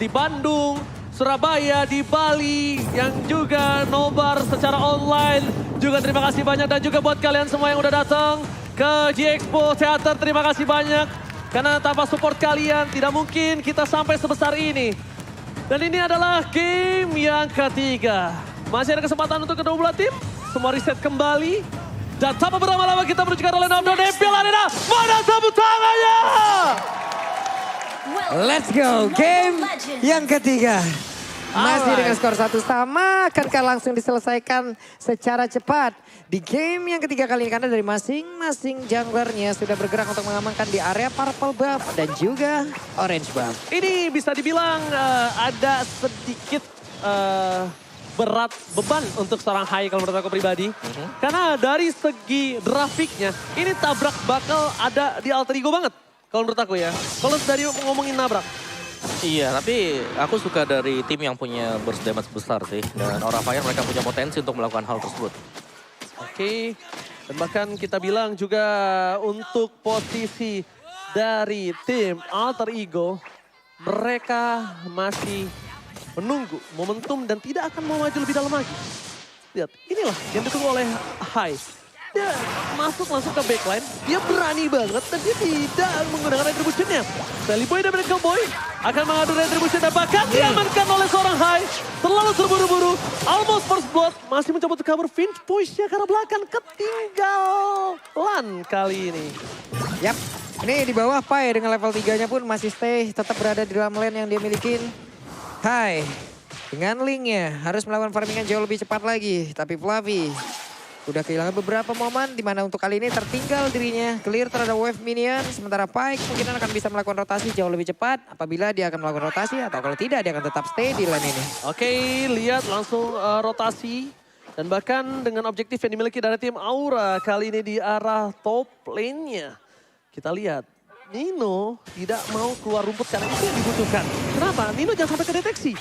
di Bandung, Surabaya, di Bali, yang juga nobar secara online. Juga terima kasih banyak dan juga buat kalian semua yang udah datang ke G-Expo Theater, terima kasih banyak. Karena tanpa support kalian tidak mungkin kita sampai sebesar ini. Dan ini adalah game yang ketiga. Masih ada kesempatan untuk kedua belah tim, semua reset kembali. Dan tanpa berlama-lama kita menuju ke arena Devil Arena. Mana tepuk tangannya? Let's go, game yang ketiga. Masih dengan skor 1 sama, akankah langsung diselesaikan secara cepat. Di game yang ketiga kali ini karena dari masing-masing junglernya sudah bergerak untuk mengamankan di area purple buff dan juga orange buff. Ini bisa dibilang ada sedikit berat beban untuk seorang Hai kalau menurut aku pribadi. Karena dari segi grafiknya, ini tabrak bakal ada di alter ego banget. Kalau menurut aku ya, kalau dari ngomongin nabrak. Iya, tapi aku suka dari tim yang punya burst damage besar sih. Dan Aura Fire mereka punya potensi untuk melakukan hal tersebut. Oke, dan bahkan kita bilang juga untuk posisi dari tim Alter Ego, mereka masih menunggu momentum dan tidak akan mau maju lebih dalam lagi. Lihat, inilah yang ditunggu oleh Hai. Dia masuk langsung ke backline, dia berani banget dan dia tidak menggunakan retribution-nya. Sally Boy dan Miracle Boy akan mengadu retribution dan bahkan diamankan oleh seorang Hai. Terlalu terburu-buru, almost first blood, masih mencoba untuk cover Finch push-nya karena belakang ketinggalan kali ini. Yap, ini di bawah Pai dengan level 3-nya pun masih stay, tetap berada di dalam lane yang dia milikin. Hai, dengan linknya harus melakukan farmingan jauh lebih cepat lagi, tapi Fluffy udah kehilangan beberapa momen di mana untuk kali ini tertinggal dirinya. Clear terhadap wave minion. Sementara Pike mungkin akan bisa melakukan rotasi jauh lebih cepat. Apabila dia akan melakukan rotasi atau kalau tidak dia akan tetap stay di lane ini. Oke, lihat langsung rotasi. Dan bahkan dengan objektif yang dimiliki dari tim Aura kali ini di arah top lane-nya. Kita lihat. Nino tidak mau keluar rumput karena itu yang dibutuhkan. Kenapa? Nino jangan sampai kedeteksi.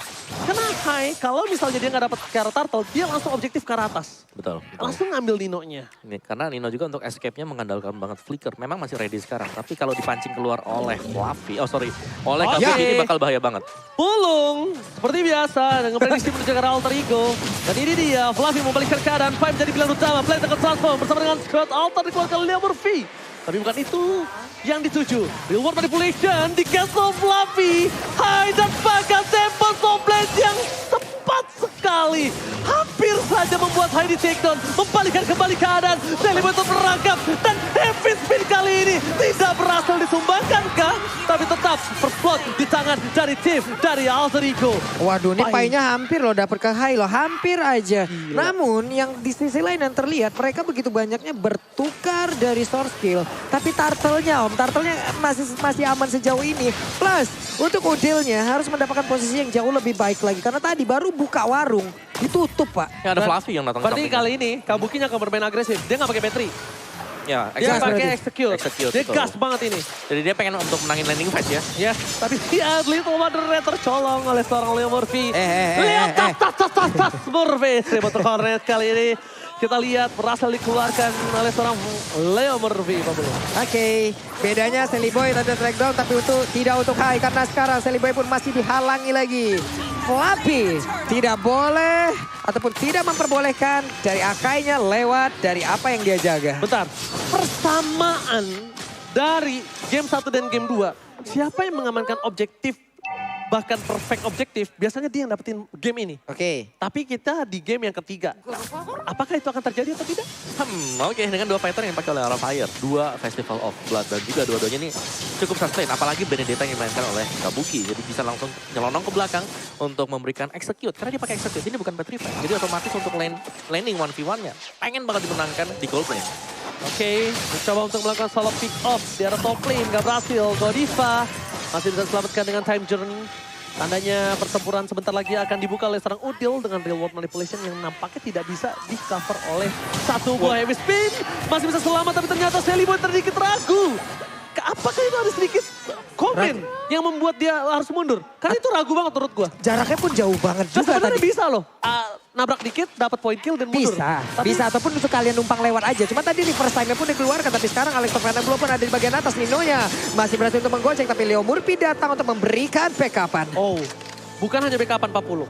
Karena Hai, kalau misalnya dia nggak dapat ke arah turtle, dia langsung objektif ke arah atas. Betul. Langsung ngambil Nino-nya. Ini, karena Nino juga untuk escape-nya mengandalkan banget flicker. Memang masih ready sekarang. Tapi kalau dipancing keluar oleh Fluffy, oleh Kabuki ini bakal bahaya banget. Pulung, seperti biasa dengan prediksi menuju ke arah Alter Ego. Dan ini dia, Fluffy membalikkan keadaan. Five menjadi pilihan utama, Play akan transform bersama dengan squad Alter dikeluarkan Leo Murphy. Tapi bukan itu yang dituju. Real world manipulation di Castle Fluffy. Hai dan bahkan tempo Somblet yang tepat sekali. Hampir saja membuat Hai di takedown. Membalikkan kembali keadaan. Sally Boy merangkap. Dan heavy spin kali ini tidak berhasil disumbangkan kah? Tapi tetap berplot di tangan dari tim dari Alter Ego. Waduh, ini Pai-nya hampir loh dapet ke Hai loh. Hampir aja. Gila. Namun yang di sisi lain yang terlihat mereka begitu banyaknya bertukar dari source skill. Tapi turtle-nya turtle-nya masih aman sejauh ini. Plus untuk Udil-nya harus mendapatkan posisi yang jauh lebih baik lagi. Karena tadi baru buka warung, ditutup Pak. Ya ada Fluffy yang datang. Berarti kali ini Kabukinya akan bermain agresif. Dia nggak pakai battery. Ya, Dia Gas pakai berarti. execute. Dia betul. gas banget ini. Jadi dia pengen untuk menangin landing fight ya. Yes, tapi dia Little Wonder tercolong oleh seorang Leo Murphy. Lihat tas Murphy. Seribu Hornet kali ini. Kita lihat berhasil dikeluarkan oleh seorang Leo Murphy. Oke, bedanya Sally Boy tadi track down tapi tidak untuk Hai. Karena sekarang Sally Boy pun masih dihalangi lagi. Fluffy tidak boleh ataupun tidak memperbolehkan dari Akainya lewat dari apa yang dia jaga. Bentar, persamaan dari game 1 dan game 2. Siapa yang mengamankan objektif, bahkan perfect objektif, biasanya dia yang dapetin game ini. Oke. Tapi kita di game yang ketiga, apakah itu akan terjadi atau tidak? Oke, dengan dua fighter yang dipakai oleh Aura Fire. Dua Festival of Blood dan juga dua-duanya ini cukup sustain. Apalagi Benedetta yang dimainkan oleh Kabuki. Jadi bisa langsung nyelonong ke belakang untuk memberikan execute. Karena dia pakai execute, ini bukan battery fight. Jadi otomatis untuk landing 1v1-nya. Pengen banget dimenangkan di gold lane. Oke, mencoba untuk melakukan solo pick off di arah top lane, gak berhasil. Godiva masih bisa diselamatkan dengan time journey. Tandanya pertempuran sebentar lagi akan dibuka oleh seorang Udil dengan real world manipulation yang nampaknya tidak bisa di cover oleh satu buah heavy spin. Masih bisa selamat tapi ternyata Sally Boy sedikit ragu. Apakah itu ada sedikit komen yang membuat dia harus mundur? Karena itu ragu banget menurut gua. Jaraknya pun jauh banget Nah, juga sebenarnya tadi. bisa loh. Nabrak dikit, dapat point kill dan mundur. Bisa ataupun untuk kalian numpang lewat aja. Cuma tadi reverse time-nya pun dikeluarkan. Tapi sekarang Alex Fernando pun ada di bagian atas. Ninonya masih berhasil untuk menggonceng. Tapi Leo Murphy datang untuk memberikan backupan. Oh, bukan hanya backupan 40.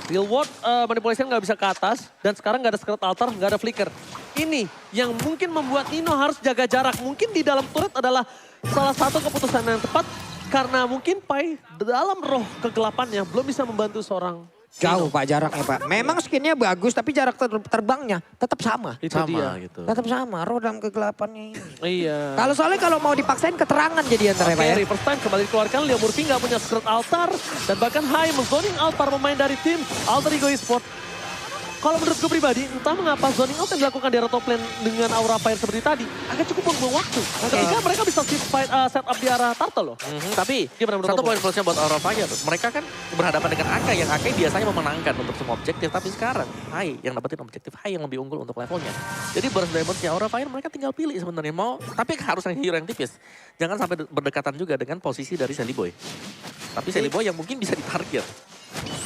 Real world manipulation nggak bisa ke atas dan sekarang nggak ada secret altar, nggak ada flicker. Ini yang mungkin membuat Nino harus jaga jarak. Mungkin di dalam turret adalah salah satu keputusan yang tepat karena mungkin Pai dalam roh kegelapannya belum bisa membantu seorang Jauh Nino. Pak jaraknya Pak. Memang skinnya bagus tapi jarak terbangnya tetap sama. Itu Sama dia. gitu. Tetap sama, roh dalam kegelapannya ini. Iya. Kalau mau dipaksain keterangan jadi antara Pak ya. Oke, reverse time kembali dikeluarkan. Leo Murphy nggak punya secret altar. Dan bahkan Hai menzoning out para pemain dari tim Alter Ego Esport. Kalau menurut gue pribadi, entah mengapa zoning out yang dilakukan di area top lane dengan aura fire seperti tadi, agak cukup buang-buang waktu. Ketika mereka bisa set up di arah turtle loh. Tapi Gimana menurut satu kamu? poin plusnya buat Aura Fire, mereka kan berhadapan dengan Akai yang Akai biasanya memenangkan untuk semua objektif. Tapi sekarang Hai yang dapetin objektif, Hai yang lebih unggul untuk levelnya. Jadi burst damage-nya Aura Fire mereka tinggal pilih sebenarnya mau. Tapi harus yang hero yang tipis. Jangan sampai berdekatan juga dengan posisi dari Sally Boy. Tapi Sally Boy yang mungkin bisa ditarget.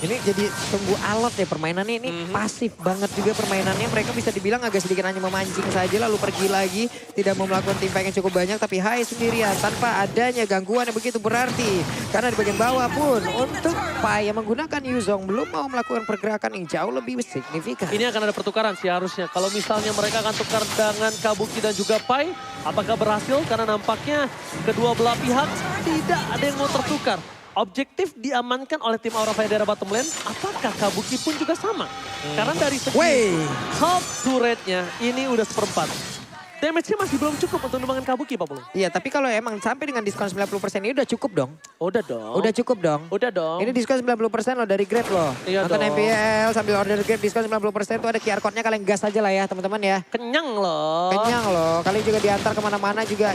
Ini jadi tunggu alot ya permainannya ini pasif banget juga permainannya. Mereka bisa dibilang agak sedikit hanya memancing saja lalu pergi lagi. Tidak mau melakukan tim fight yang cukup banyak tapi Hai sendirian tanpa adanya gangguan yang begitu berarti. Karena di bagian bawah pun untuk Pai yang menggunakan Yuzong belum mau melakukan pergerakan yang jauh lebih signifikan. Ini akan ada pertukaran sih harusnya. Kalau misalnya mereka akan tukar dengan Kabuki dan juga Pai, apakah berhasil? Karena nampaknya kedua belah pihak tidak ada yang mau tertukar. Objektif diamankan oleh tim Aura Fire daerah bottom lane, apakah Kabuki pun juga sama? Karena dari segi half turretnya ini udah seperempat. Damage-nya masih belum cukup untuk numbangin Kabuki, Pak Pulung. Iya tapi kalau emang sampai dengan diskon 90% ini udah cukup dong. Udah dong. Udah cukup dong. Udah dong. Ini diskon 90% loh dari Grab loh. Iya Nonton dong. MPL sambil order Grab diskon 90% tuh ada QR code-nya kalian gas aja lah ya teman-teman ya. Kenyang loh. Kenyang loh. Kalian juga diantar kemana-mana juga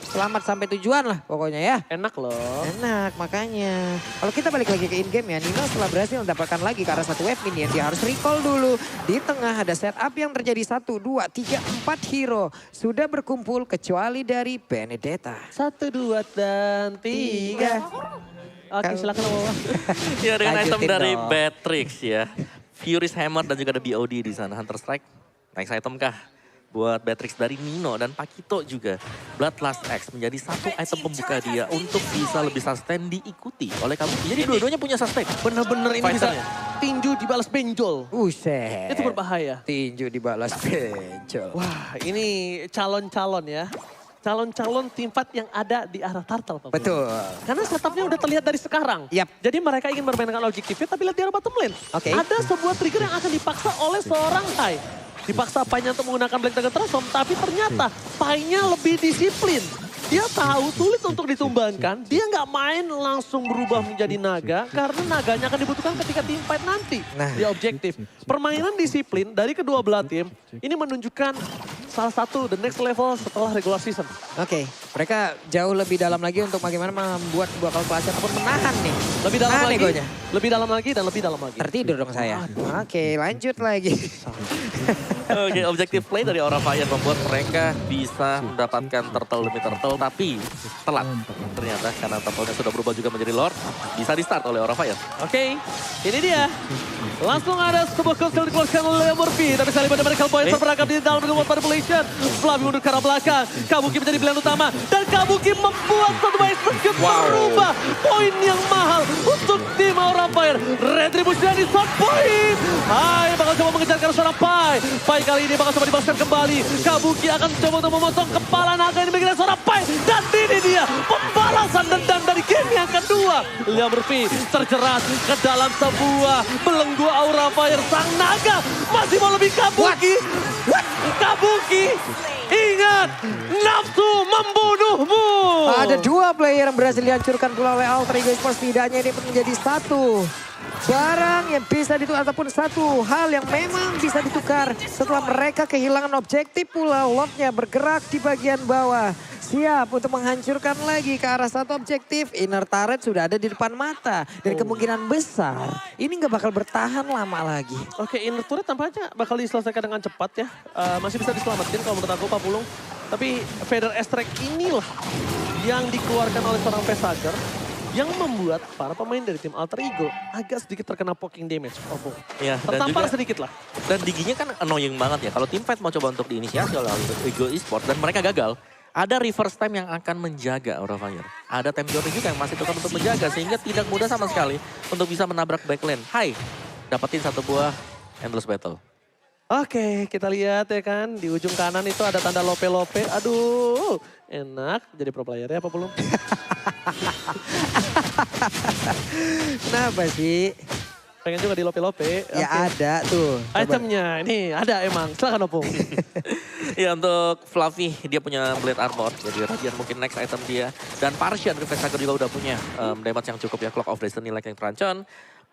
selamat sampai tujuan lah pokoknya ya. Enak loh. Enak makanya. Kalau kita balik lagi ke in-game ya, Nino setelah berhasil mendapatkan lagi ke arah satu wave minion, dia harus recall dulu. Di tengah ada setup yang terjadi 1, 2, 3, 4 hero. Sudah berkumpul kecuali dari Benedetta. 1, 2, dan 3. Oke, silakan Bapak. Ya dengan item Lanjutin dari dong. Batrix ya. Furious Hammer dan juga ada BOD di sana. Hunter Strike. Next item kah? Buat Batrix dari Nino dan Pakito juga. Bloodlust X menjadi satu item pembuka dia untuk bisa lebih sustain diikuti oleh Kabuki. Jadi dua-duanya punya sustain. Bener-bener ini bisa Fighternya. tinju dibalas benjol. Buset. Itu berbahaya. Tinju dibalas bencol. Wah, ini calon-calon ya. Calon-calon tim fight yang ada di arah turtle. Pak. Betul. Karena setupnya udah terlihat dari sekarang. Yap. Jadi mereka ingin bermainkan objektifnya tapi lihat di arah bottom lane. Oke. Ada sebuah trigger yang akan dipaksa oleh seorang Pai. Dipaksa Pai-nya untuk menggunakan Black Dragon Transform, tapi ternyata Pai-nya lebih disiplin. Dia tahu sulit untuk ditumbangkan, dia nggak main langsung berubah menjadi naga, karena naganya akan dibutuhkan ketika tim fight nanti. Nah. Di objektif. Permainan disiplin dari kedua belah tim, ini menunjukkan salah satu the next level setelah regular season. Oke, mereka jauh lebih dalam lagi untuk bagaimana membuat sebuah kalkulasi ataupun menahan nih. Lebih dalam Menahan lagi, egonya. lebih dalam lagi dan lebih dalam lagi. Tertidur dong saya. Oke, lanjut lagi. Oke, objektif play dari Aura Fire membuat mereka bisa mendapatkan turtle demi turtle, tapi telat. Ternyata karena turtle-nya sudah berubah juga menjadi Lord, bisa di start oleh Aura Fire. Oke, ini dia. Langsung ada sebuah konsel dikeluarkan oleh Murphy. Tapi sekali pada Medical Point terperangkap di dalam dengan manipulation. Flavi mundur ke arah belakang. Kabuki menjadi pilihan utama. Dan Kabuki membuat satu execute merubah poin yang mahal untuk tim Aura Fire. Retribution dari shot point. Hai, bakal coba mengejar ke arah seorang Pai. Pai kali ini bakal coba dibalaskan kembali. Kabuki akan coba untuk memotong kepala naga ini mengenai seorang Pai. Dan ini dia pembalasan dendam dari game yang kedua. Leo Murphy terjerat ke dalam sebuah belenggu Aura Fire. Sang naga masih mau lebih Kabuki. Kabuki, ingat nafsu membunuhmu. Ada dua player yang berhasil dihancurkan pula oleh Alter Ego Esports. Setidaknya ini menjadi satu barang yang bisa ditukar ataupun satu hal yang memang bisa ditukar setelah mereka kehilangan objektif pula. Lordnya bergerak di bagian bawah. Siap untuk menghancurkan lagi ke arah satu objektif. Inner turret sudah ada di depan mata. Dan kemungkinan besar ini nggak bakal bertahan lama lagi. Oke, inner turret tampaknya bakal diselesaikan dengan cepat ya. Masih bisa diselamatkan kalau menurut aku Pak Pulung. Tapi Feather Extract inilah yang dikeluarkan oleh seorang Pesager yang membuat para pemain dari tim Alter Ego agak sedikit terkena poking damage. Ya, dan Tertampar juga- sedikit lah. Dan diginya kan annoying banget ya. Kalau tim fight mau coba untuk diinisiasi oleh Alter Ego Esports dan mereka gagal. Ada reverse time yang akan menjaga Aura Fire. Ada time journey juga yang masih tetap untuk menjaga. Sehingga tidak mudah sama sekali untuk bisa menabrak backline. Hai, dapetin satu buah Endless Battle. Oke, kita lihat ya kan. Di ujung kanan itu ada tanda lope-lope. Aduh, enak jadi pro player ya apa belum? Kenapa sih? Pengen juga di lope-lope. Ya Oke. ada tuh. Coba. Itemnya ini ada emang. Silakan Opung. Ya untuk Fluffy dia punya Blade Armor. Jadi Radiant mungkin next item dia. Dan Parsian Refasager juga udah punya damage yang cukup ya. Clock of Destiny like yang terancon.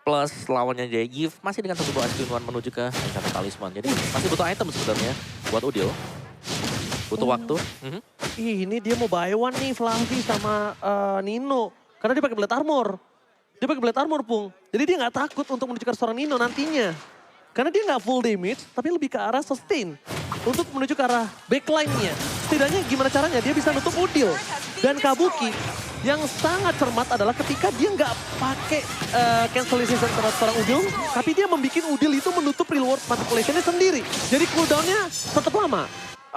Plus lawannya Give masih dengan satu buah Ice One menuju ke Enchanted Talisman. Jadi masih butuh item sebenarnya buat Udil. Butuh waktu. Ini dia mau buy one nih Fluffy sama Nino. Karena dia pakai Blade Armor. Dia pakai Blade Armor, Pung. Jadi dia nggak takut untuk menuju ke seorang Nino nantinya. Karena dia nggak full damage, tapi lebih ke arah sustain. Untuk menuju ke arah backline-nya. Setidaknya gimana caranya dia bisa nutup Udil. Dan Kabuki yang sangat cermat adalah ketika dia nggak pakai cancellation terhadap seorang Udil. Tapi dia membuat Udil itu menutup reward manipulation-nya sendiri. Jadi cooldown-nya tetap lama.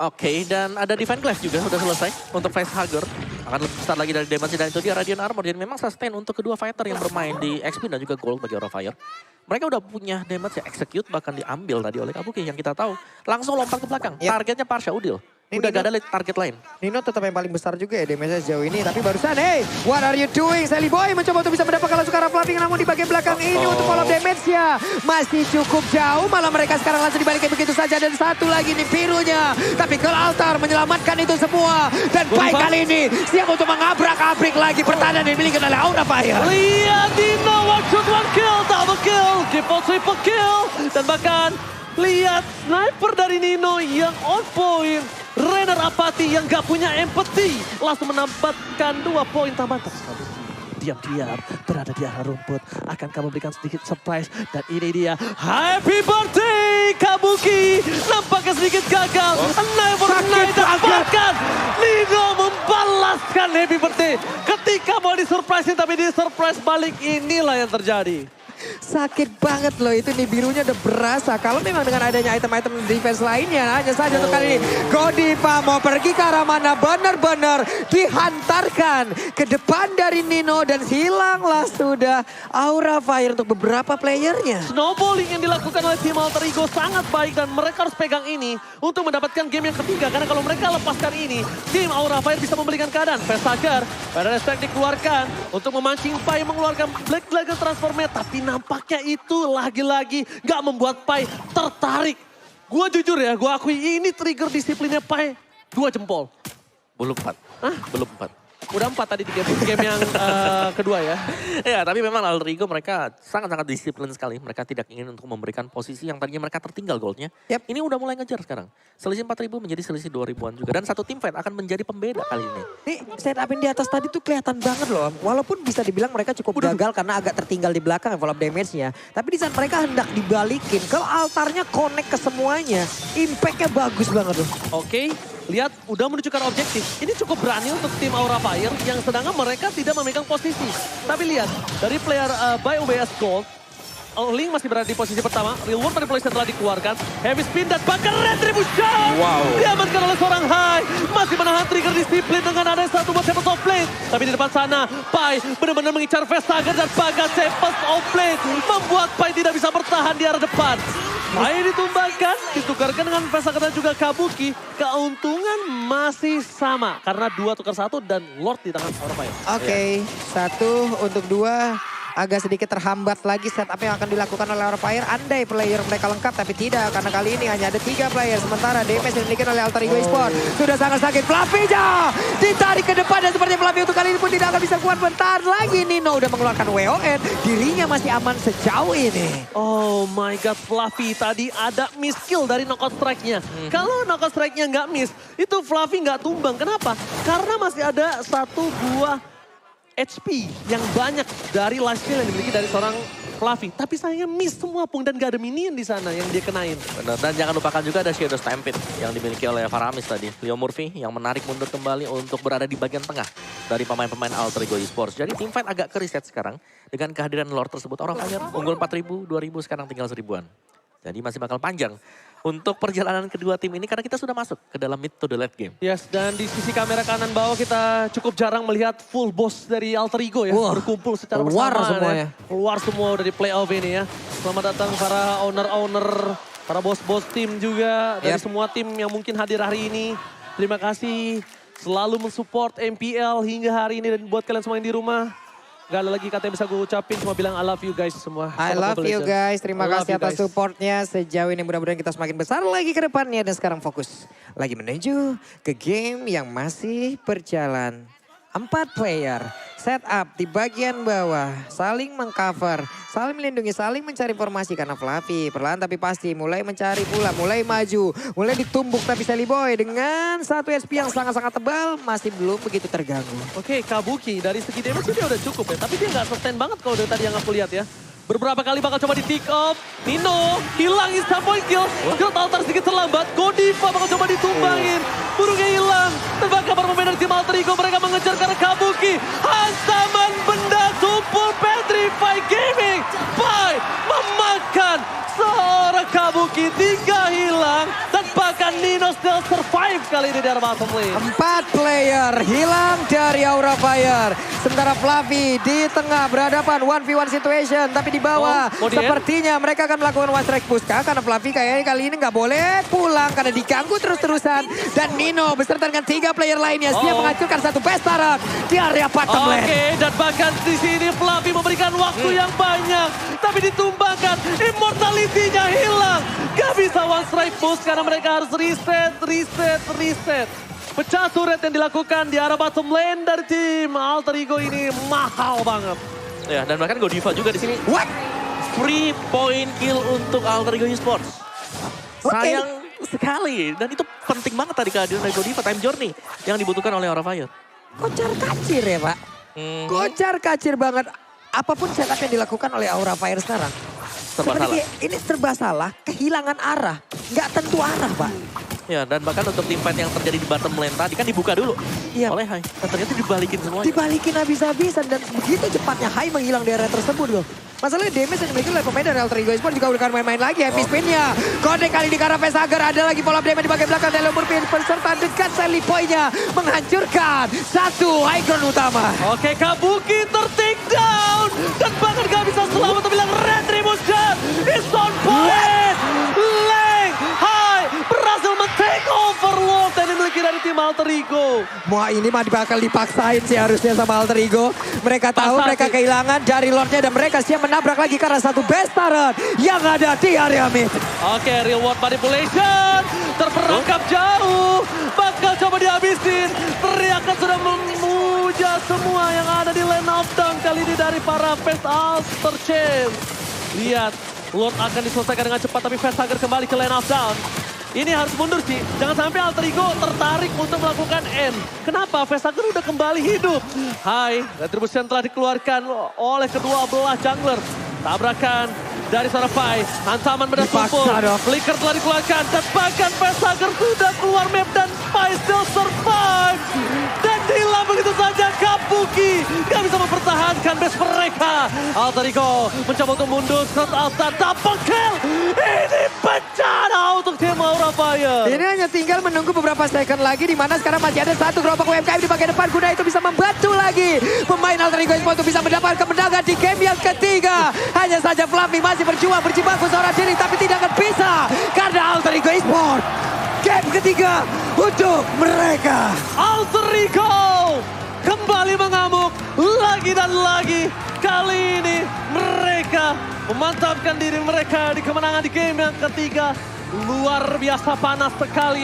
Oke, dan ada Divine Glaive juga udah selesai untuk Facehugger. Akan lebih besar lagi dari damage dan itu dia Radiant Armor. Jadi memang sustain untuk kedua fighter yang bermain di XP dan juga gold bagi Aura Fire. Mereka udah punya damage ya execute bahkan diambil tadi oleh Kabuki yang kita tahu. Langsung lompat ke belakang. Yep. Targetnya Parsha Udil. Ini Udah gak ada target lain. Nino tetap yang paling besar juga ya damage sejauh ini. Tapi barusan, hey, what are you doing? Sally Boy mencoba untuk bisa mendapatkan langsung ke arah Fluffy. Namun di bagian belakang ini untuk follow damage-nya. Masih cukup jauh. Malah mereka sekarang langsung dibalikin begitu saja. Dan satu lagi nih birunya. Tapi Girl Altar menyelamatkan itu semua. Dan Pai kali ini siap untuk mengabrak-abrik lagi pertahanan yang dimiliki oleh Aura Fire. Lihat Nino, one shot, one kill, double kill, triple triple kill. Dan bahkan lihat sniper dari Nino yang on point. Renner Apati yang gak punya empathy. Langsung menambahkan 2 poin tambahan. Diam-diam berada di arah rumput. Akan kamu berikan sedikit surprise. Dan ini dia. Happy birthday Kabuki. Nampaknya sedikit gagal. Never night dapatkan. Nino membalaskan happy birthday. Ketika mau disurprisein tapi di surprise balik. Inilah yang terjadi. Sakit banget loh itu nih birunya udah berasa. Kalau memang dengan adanya item-item defense lainnya hanya saja untuk kali ini Godiva mau pergi ke arah mana benar-benar dihantarkan ke depan dari Nino dan hilanglah sudah Aura Fire untuk beberapa playernya. Snowballing yang dilakukan oleh tim Alter Ego sangat baik dan mereka harus pegang ini untuk mendapatkan game yang ketiga. Karena kalau mereka lepaskan ini, tim Aura Fire bisa memberikan keadaan. Vesager, pada respect dikeluarkan untuk memancing Pai mengeluarkan Black Dragon Transformnya. Tapi nampaknya itu lagi-lagi gak membuat Pai tertarik. Gue jujur ya, gue akui ini trigger disiplinnya Pai 2 jempol. Belum 4. Hah? Belum 4. Udah 4 tadi di game yang kedua ya. Ya, tapi memang Alter Ego mereka sangat-sangat disiplin sekali. Mereka tidak ingin untuk memberikan posisi yang tadinya mereka tertinggal goldnya. Yep. Ini udah mulai ngejar sekarang. Selisih 4.000 menjadi selisih 2.000-an juga. Dan satu tim fight akan menjadi pembeda kali ini. Nih setupin di atas tadi tuh kelihatan banget loh. Walaupun bisa dibilang mereka cukup gagal karena agak tertinggal di belakang envelope damage-nya. Tapi di saat mereka hendak dibalikin, kalau altarnya connect ke semuanya, impact-nya bagus banget loh. Oke, lihat udah menunjukkan objektif. Ini cukup berani untuk tim Aura Fire yang sedangkan mereka tidak memegang posisi. Tapi lihat, dari player by UBS Gold, Link masih berada di posisi pertama. Reward manipulation telah dikeluarkan. Heavy spin dan bahkan retribution. Wow. Diamankan oleh seorang Hai. Masih menahan trigger disiplin dengan ada satu buat Tempest of Blade. Tapi di depan sana, Pai benar-benar mengincar Vesager dan Baga Tempest of Blade. Membuat Pai tidak bisa bertahan di arah depan. Pai ditumbangkan, ditukarkan dengan Vesager dan juga Kabuki. Keuntungan masih sama. Karena 2 tukar 1 dan Lord di tangan Aura Fire. Oke, 1 untuk 2. Agak sedikit terhambat lagi setup yang akan dilakukan oleh Aura Fire. Andai player mereka lengkap tapi tidak. Karena kali ini hanya ada 3 player. Sementara DPS yang dimiliki oleh Alter Ego Esports sudah sangat sakit. Fluffy-nya ditarik ke depan dan seperti Fluffy untuk kali ini pun tidak akan bisa kuat bertahan lagi. Nino udah mengeluarkan WON. Dirinya masih aman sejauh ini. Oh my god, Fluffy tadi ada miss kill dari knockout strike-nya. Kalau knockout strike-nya nggak miss, itu Fluffy nggak tumbang. Kenapa? Karena masih ada 1 buah HP yang banyak dari life steal yang dimiliki dari seorang Fluffy. Tapi sayangnya miss semua Pung dan gak ada minion di sana yang dia kenain. Benar, dan jangan lupakan juga ada Shadow Stampede yang dimiliki oleh Faramis tadi. Leo Murphy yang menarik mundur kembali untuk berada di bagian tengah dari pemain-pemain Alter Ego Esports. Jadi tim fight agak ke reset sekarang dengan kehadiran Lord tersebut. Aura Fire unggul 4.000, 2.000 sekarang tinggal 1.000-an. Jadi masih bakal panjang untuk perjalanan kedua tim ini karena kita sudah masuk ke dalam mid to the late game. Yes, dan di sisi kamera kanan bawah kita cukup jarang melihat full boss dari Alter Ego ya. Wah, Berkumpul secara keluar bersamaan semuanya. ya. Keluar semua dari playoff ini ya. Selamat datang para owner-owner, para bos-bos tim juga. Dari Yep. semua tim yang mungkin hadir hari ini. Terima kasih selalu mensupport MPL hingga hari ini. Dan buat kalian semua yang di rumah, gak ada lagi kata yang bisa gue ucapin. Cuma bilang I love you guys semua. I Selamat love Mobile you Legends. guys. Terima I love kasih you atas guys. supportnya. Sejauh ini mudah-mudahan kita semakin besar lagi ke depannya. Dan sekarang fokus lagi menuju ke game yang masih berjalan. 4 player, setup di bagian bawah, saling mengcover, saling melindungi, saling mencari formasi. Karena Fluffy perlahan tapi pasti mulai mencari pula, mulai maju, mulai ditumbuk. Tapi Sally Boy dengan satu SP yang sangat-sangat tebal masih belum begitu terganggu. Oke, Kabuki dari segi damage dia udah cukup ya. Tapi dia nggak sustain banget kalau dari tadi yang aku lihat ya. Beberapa kali bakal coba di pick up. Nino hilang instant point kill. Growth Altar sedikit terlambat. Godiva bakal coba ditumbangin. Burungnya hilang. Tebak kabar pemain dari tim Alter Ego. Mereka mengejar karena Kabuki. Hantaman benda tumpul Petrify Gaming. Pai memakan seorang Kabuki. 3 hilang. Dan bahkan Nino still survive kali ini dari bottom lane. 4 player hilang dari Aura Fire. Sementara Fluffy di tengah berhadapan 1v1 situation. Tapi di bawah mau di-end? sepertinya mereka akan melakukan one strike push. Karena Fluffy kayaknya kali ini nggak boleh pulang. Karena diganggu terus-terusan. Dan Nino beserta dengan 3 player lainnya. Siap menghancurkan satu best turret di area bottom lane. Oke, dan bahkan di sini Fluffy memberikan waktu yang banyak. Tapi ditumbangkan, immortality-nya hilang. Gak bisa one strike push karena mereka harus reset. Pecah turret yang dilakukan di arah bottom lane dari tim Alter Ego ini mahal banget. Ya, dan bahkan Godiva juga di sini. What? Free point kill untuk Alter Ego Esports. Oke. Sayang sekali. Dan itu penting banget tadi kehadiran dari Godiva. Time journey yang dibutuhkan oleh Aura Fire. Kocar kacir ya Pak. Kocar kacir banget. Apapun setup yang dilakukan oleh Aura Fire sekarang. Serba Seperti salah. ini serba salah, kehilangan arah. Nggak tentu arah Pak. Ya, dan bahkan untuk tim fight yang terjadi di bottom lane tadi kan dibuka dulu Iya. oleh Hai. Dan ternyata dibalikin semuanya. Dibalikin habis-habisan dan begitu cepatnya Hai menghilang di area tersebut loh. Masalahnya damage yang dimiliki oleh pemain dari Alter Ego Esports juga udah main-main lagi. Happy spin-nya. Kode kali di arah Vesager. Ada lagi pola damage di bagian belakang. Dari Murphy peserta dekat Sally Boy-nya. Menghancurkan satu high ground utama. Oke, Kabuki ter-take down. Dan bahkan gak bisa selamat tapi bilang Retribution is on point. Leng Hai berhasil men-take over Lord yang dimiliki dari tim Alter Ego. Wah ini mah bakal dipaksain sih harusnya sama Alter Ego. Mereka tahu Pasal mereka sih. kehilangan dari Lordnya dan mereka siap menabrak lagi karena satu best turret yang ada di area mid. Oke, reward manipulation. Terperangkap jauh. Bakal coba dihabisin. Teriakan sudah memuja semua yang ada di lane of down kali ini dari para fans Alter Chain. Lihat, Lord akan diselesaikan dengan cepat tapi Vesager kembali ke lane of down. Ini harus mundur sih. Jangan sampai Alter Ego tertarik untuk melakukan end. Kenapa? Vesager udah kembali hidup. Hai, Retribution telah dikeluarkan oleh kedua belah jungler. Tabrakan dari seorang Pai. Hantaman berkumpul. Dipaksa dong. Flicker telah dikeluarkan. Dan bahkan Vesager sudah keluar map dan Pai still survive. Dan hilang begitu saja Kabuki. Gak bisa mempertahankan base mereka. Alter Ego mencoba untuk mundur. Shot Altar double kill. Ini bencana untuk tim Aura Fire. Ini hanya tinggal menunggu beberapa second lagi di mana sekarang masih ada satu kelompok UMKM di bagian depan. Guna itu bisa membantu lagi pemain Alter Ego Esports untuk bisa mendapatkan kemenangan di game yang ketiga. Hanya saja Fluffy masih berjuang berjibaku seorang diri tapi tidak akan bisa karena Alter Ego Esports game ketiga untuk mereka. Alter Ego kembali mengamuk lagi dan lagi. Kali ini mereka memantapkan diri mereka di kemenangan di game yang ketiga. Luar biasa panas sekali.